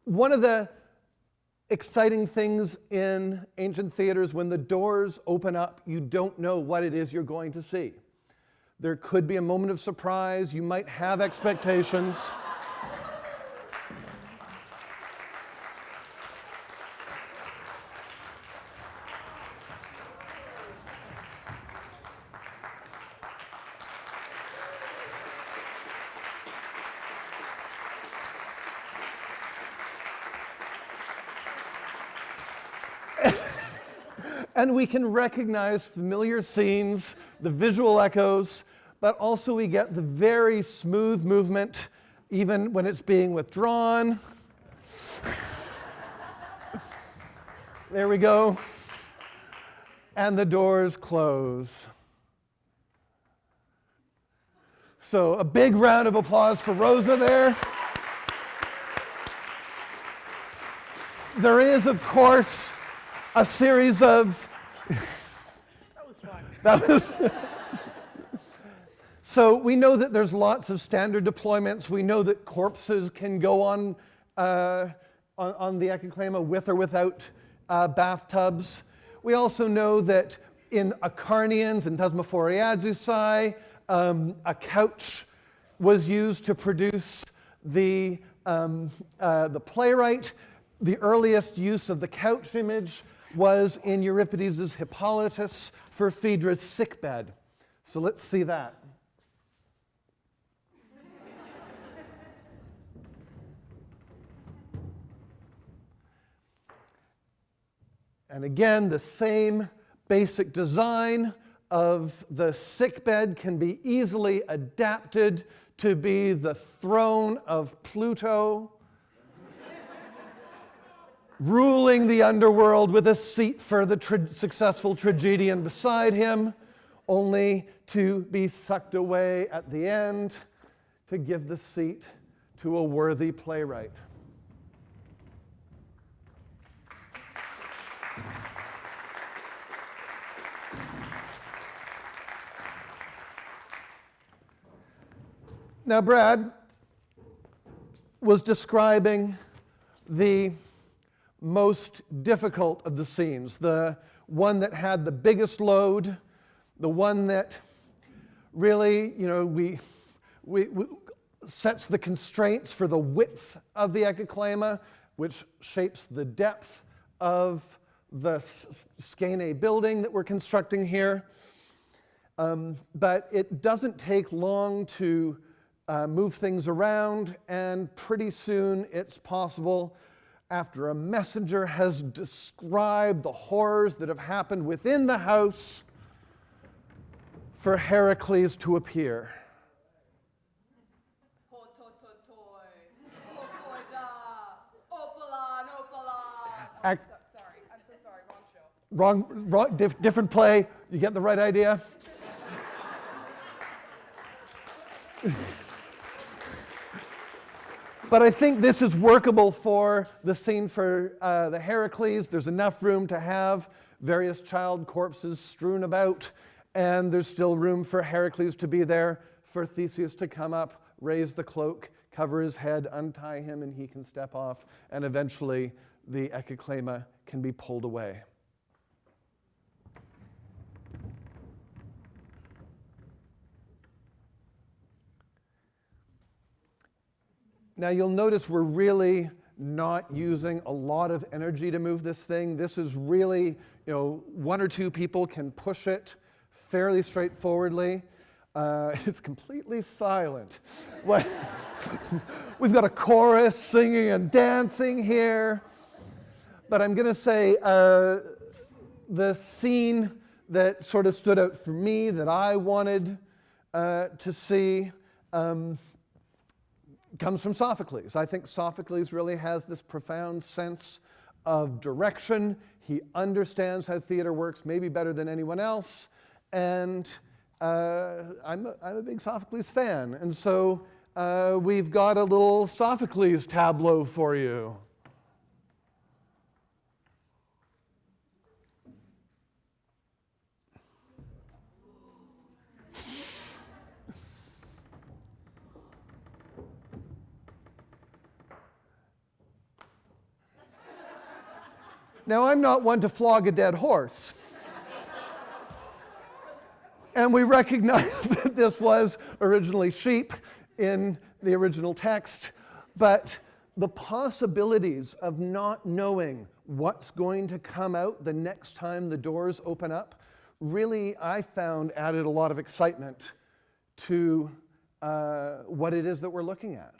One of the exciting things in ancient theaters, when the doors open up, you don't know what it is you're going to see. There could be a moment of surprise. You might have expectations. And we can recognize familiar scenes, the visual echoes, but also we get the very smooth movement, even when it's being withdrawn. There we go. And the doors close. So a big round of applause for Rosa there. There is, of course, a series of... That was fun. So we know that there's lots of standard deployments. We know that corpses can go on the Ekkyklēma with or without bathtubs. We also know that in Acharnians and Thesmophoriazusi, a couch was used to produce the playwright. The earliest use of the couch image was in Euripides' Hippolytus for Phaedra's sickbed. So let's see that. And again, the same basic design of the sickbed can be easily adapted to be the throne of Pluto, ruling the underworld with a seat for the successful tragedian beside him, only to be sucked away at the end to give the seat to a worthy playwright. Now, Brad was describing the most difficult of the scenes, the one that had the biggest load, the one that really, we sets the constraints for the width of the Ekkyklēma, which shapes the depth of the Skene building that we're constructing here. But it doesn't take long to move things around, and pretty soon it's possible, after a messenger has described the horrors that have happened within the house, for Heracles to appear. I'm so sorry, wrong show. Different play. You get the right idea? But I think this is workable for the scene for the Heracles. There's enough room to have various child corpses strewn about, and there's still room for Heracles to be there, for Theseus to come up, raise the cloak, cover his head, untie him, and he can step off, and eventually the Ekkyklēma can be pulled away. Now you'll notice we're really not using a lot of energy to move this thing. This is really, one or two people can push it fairly straightforwardly. It's completely silent. We've got a chorus singing and dancing here. But I'm going to say the scene that sort of stood out for me, that I wanted to see, comes from Sophocles. I think Sophocles really has this profound sense of direction. He understands how theater works maybe better than anyone else. And I'm a big Sophocles fan. And so we've got a little Sophocles tableau for you. Now, I'm not one to flog a dead horse. And we recognize that this was originally sheep in the original text, but the possibilities of not knowing what's going to come out the next time the doors open up really, I found, added a lot of excitement to what it is that we're looking at.